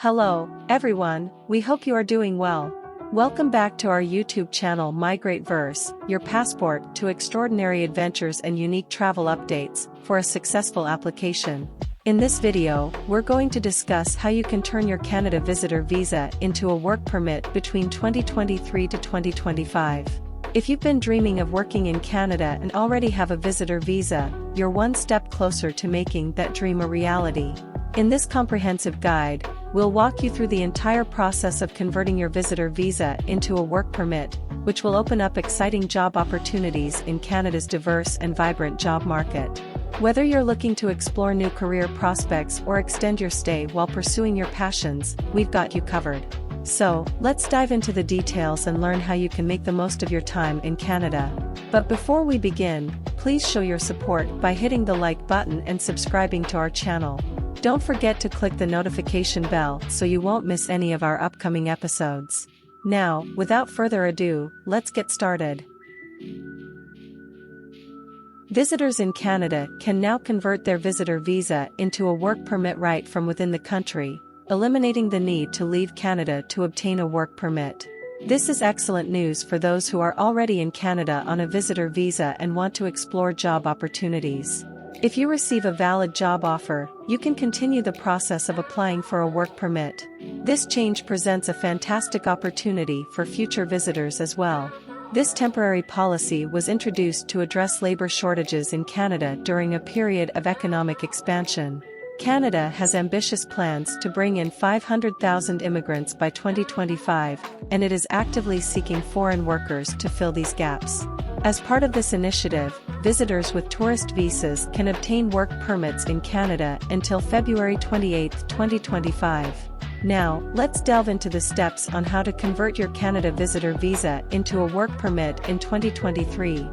Hello, everyone, we hope you are doing well. Welcome back to our YouTube channel Migrate Verse, your passport to extraordinary adventures and unique travel updates for a successful application. In this video, we're going to discuss how you can turn your Canada visitor visa into a work permit between 2023 to 2025. If you've been dreaming of working in Canada and already have a visitor visa, you're one step closer to making that dream a reality. In this comprehensive guide, we'll walk you through the entire process of converting your visitor visa into a work permit, which will open up exciting job opportunities in Canada's diverse and vibrant job market. Whether you're looking to explore new career prospects or extend your stay while pursuing your passions, we've got you covered. So, let's dive into the details and learn how you can make the most of your time in Canada. But before we begin, please show your support by hitting the like button and subscribing to our channel. Don't forget to click the notification bell so you won't miss any of our upcoming episodes. Now, without further ado, let's get started. Visitors in Canada can now convert their visitor visa into a work permit right from within the country, eliminating the need to leave Canada to obtain a work permit. This is excellent news for those who are already in Canada on a visitor visa and want to explore job opportunities. If you receive a valid job offer, you can continue the process of applying for a work permit. This change presents a fantastic opportunity for future visitors as well. This temporary policy was introduced to address labor shortages in Canada during a period of economic expansion. Canada has ambitious plans to bring in 500,000 immigrants by 2025, and it is actively seeking foreign workers to fill these gaps. As part of this initiative, visitors with tourist visas can obtain work permits in Canada until February 28, 2025. Now, let's delve into the steps on how to convert your Canada visitor visa into a work permit in 2023.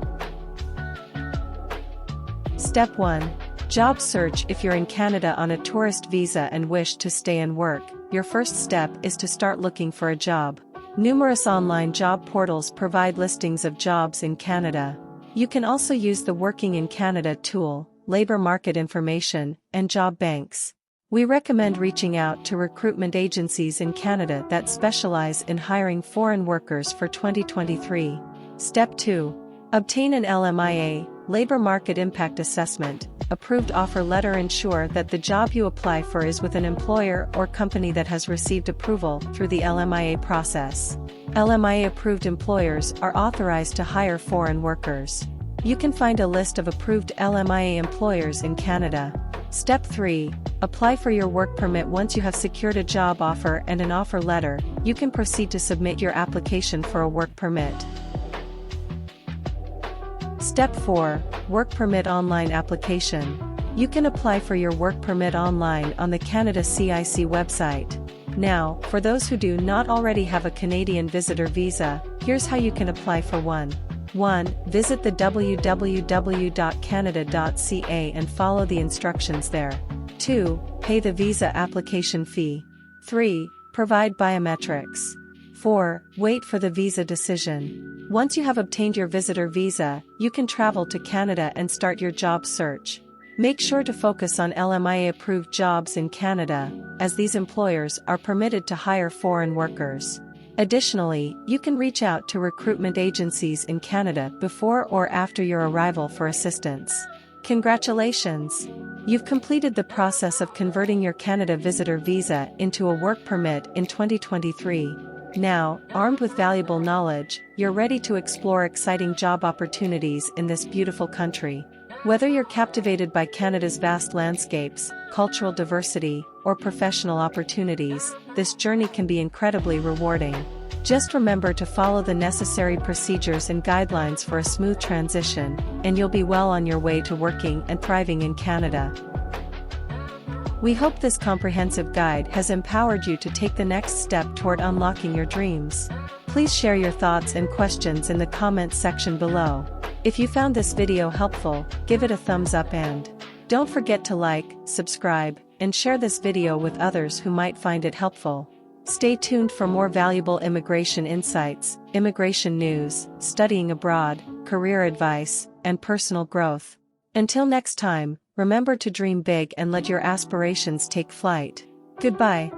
Step 1. Job search. If you're in Canada on a tourist visa and wish to stay and work, your first step is to start looking for a job. Numerous online job portals provide listings of jobs in Canada. You can also use the Working in Canada tool, labor market information, and job banks. We recommend reaching out to recruitment agencies in Canada that specialize in hiring foreign workers for 2023. Step 2. Obtain an LMIA, Labor Market Impact Assessment, approved offer letter. Ensure that the job you apply for is with an employer or company that has received approval through the LMIA process. LMIA-approved employers are authorized to hire foreign workers. You can find a list of approved LMIA employers in Canada. Step 3. Apply for your work permit. Once you have secured a job offer and an offer letter, you can proceed to submit your application for a work permit. Step 4. Work Permit Online Application. You can apply for your work permit online on the Canada CIC website. Now, for those who do not already have a Canadian visitor visa, here's how you can apply for one. 1. Visit the www.canada.ca and follow the instructions there. 2. Pay the visa application fee. 3. Provide biometrics. 4. Wait for the visa decision. Once you have obtained your visitor visa, you can travel to Canada and start your job search. Make sure to focus on LMIA-approved jobs in Canada, as these employers are permitted to hire foreign workers. Additionally, you can reach out to recruitment agencies in Canada before or after your arrival for assistance. Congratulations! You've completed the process of converting your Canada visitor visa into a work permit in 2023. Now, armed with valuable knowledge, you're ready to explore exciting job opportunities in this beautiful country. Whether you're captivated by Canada's vast landscapes, cultural diversity, or professional opportunities, this journey can be incredibly rewarding. Just remember to follow the necessary procedures and guidelines for a smooth transition, and you'll be well on your way to working and thriving in Canada. We hope this comprehensive guide has empowered you to take the next step toward unlocking your dreams. Please share your thoughts and questions in the comments section below. If you found this video helpful, give it a thumbs up and don't forget to like, subscribe, and share this video with others who might find it helpful. Stay tuned for more valuable immigration insights, immigration news, studying abroad, career advice, and personal growth. Until next time, remember to dream big and let your aspirations take flight. Goodbye.